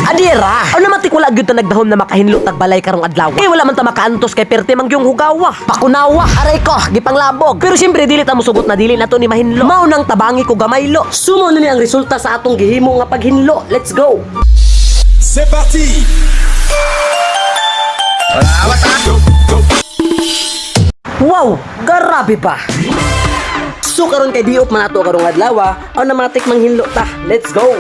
Adira, ano naman wala gyud ta nagdahom na makahinlo tagbalay karong adlaw. Kay wala man ta makaantos kay perti mangyong hugawa. Pakunawa, aray ko, gipanglabog. Pero siyempre dili ta musugot na dili nato ni mahinlo. Mao nang tabangi ko gamaylo. Sumo na ni ang resulta sa atong gihimo nga paghinlo. Let's go. C'est parti. Wow, grabe pa. So karon kay diop man ato karong adlaw, na matik manghinlo ta. Let's go.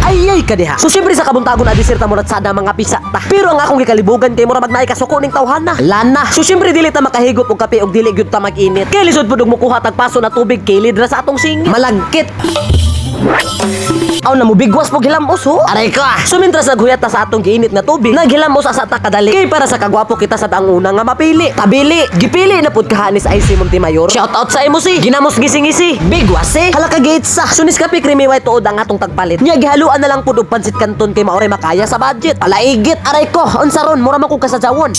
Ay ka diha. So siyempre sa kabuntagon na diserta mo sada mga pisa ta. Pero ang akong gikalibugan kay mura magnaay kasuko ning tawhana. Lana. So siyempre dili ta makahigop og kape og dili gyud ta mag-init. Kay lisod pud og mukuha tag paso na tubig kilid ra sa atong singit. Malagkit. Aw na mo bigwas po gilamos ho. Aray ka. Sumintras naghuyat ta sa atong giinit na tubig. Naghilamos asa ta kadali. Kay para sa kagwapo kita sa ang una nga mapili. Tabili. Gipili na pud kahanis ay si Montimayor. Shout out sa imo si. Ginamos gising-isi. Bigwas eh. Hala ka gates sa. Sunis kape creamy white tuod ang atong tagpalit. Nya gihaluan na lang pud og pansit kanton kay maoray makaya sa budget. Alaigit. Aray ko. Unsa ron mura man ko kasadjawon.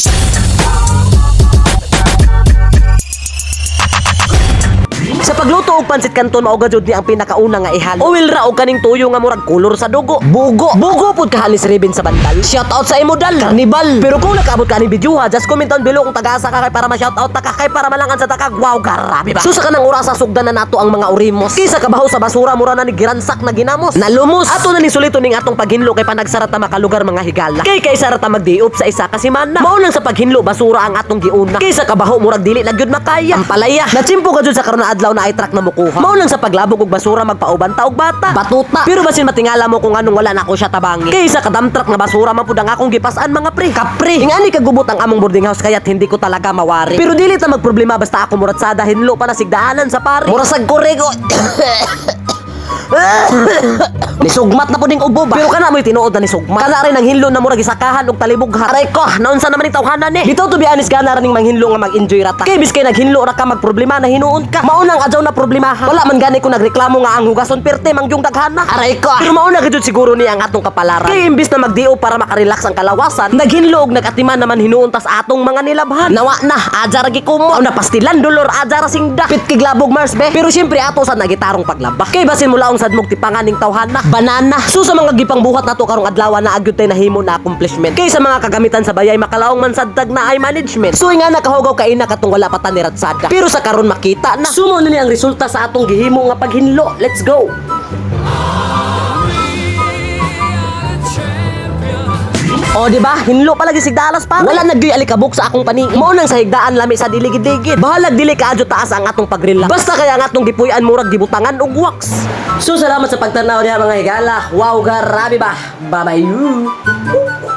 Sa pagluto og pansit kanton mao gajud ni ang pinakauna nga ihalo. Oil ra og kaning tuyo nga murag kulor sa dugo. Bugo. Bugo pud kahanis ribbon sa bandal. Shout out sa imo dal. Carnival. Pero kung nakaabot ka ni video ha, just comment down below kung taga-asa ka kay para ma-shout out ta ka kay para malangan sa takag. Wow, grabe ba. Susa ka nang oras sa sugdan na nato ang mga urimos. Kisa kabaho sa basura mura na ni giransak na ginamos. Nalumos. Ato na ni sulito ning atong paghinlo kay panagsara ta makalugar mga higala. Kay sara ta magdiop sa isa ka semana. Mao lang sa paghinlo basura ang atong giuna. Kisa kabaho murag dili na gyud makaya. Ang palaya. Natsimpo ka jud sa karon na adlaw na ay truck na mukuha. Mao lang sa paglabog og basura magpauban ta og bata. Batuta. Pero basin matingala mo kung anong wala na ako siya tabangi. Kaysa kadam truck na basura man pud ang akong gipasan mga pre. Kapre. Ingani kagubot ang among boarding house kaya't hindi ko talaga mawari. Pero dili ta magproblema basta ako muratsada hinlo pa na sigdaanan sa pare. Murasag korego. Nisugmat na po ding ubo ba? Pero kana mo'y tinuod na nisugmat. Kana rin ang hinlo na murag isakahan og talibughan. Aray ko, naunsa naman ni tawhanan eh. Dito to be honest gana rin manghinlo nga mag-enjoy rata. Kay biskay naghinlo ra ka magproblema na hinuon ka. Maunang adjaw na problema ha. Wala man gani ko nagreklamo nga ang hugason perte mangyong daghana. Aray ko. Pero mauna gid siguro ni ang atong kapalaran. Kay imbis na magdio para makarelax ang kalawasan, naghinlo og nagatiman naman hinuon tas atong mga nilabhan. Nawa na, adja ra gikumo. Aw na pastilan dolor adja ra singda. Pit kiglabog Mars be. Pero syempre ato sa nagitarong paglabak. Kay basin mula sad mog tipangan ning tawhana. Banana. So sa mga gipang buhat nato karong adlaw na agyud tay nahimo na accomplishment. Kay sa mga kagamitan sa bayay makalaong man sad tag na ay management. So nga nakahugaw kay ina katong wala pa ta ni ratsada. Pero sa karon makita na. Sumo na ni ang resulta sa atong gihimo nga paghinlo. Let's go. O di ba? Hinlo palagi sigdalas pa. Wala nagdi alikabok sa akong pani. Mao nang sa higdaan lami sa diligid-digid. Bahalag dili kaadyo taas ang atong pagrelax. Basta kaya ang atong gipuy-an murag gibutangan og wax. So salamat sa pagtanaw diha mga higala. Wow, grabe ba. Bye-bye.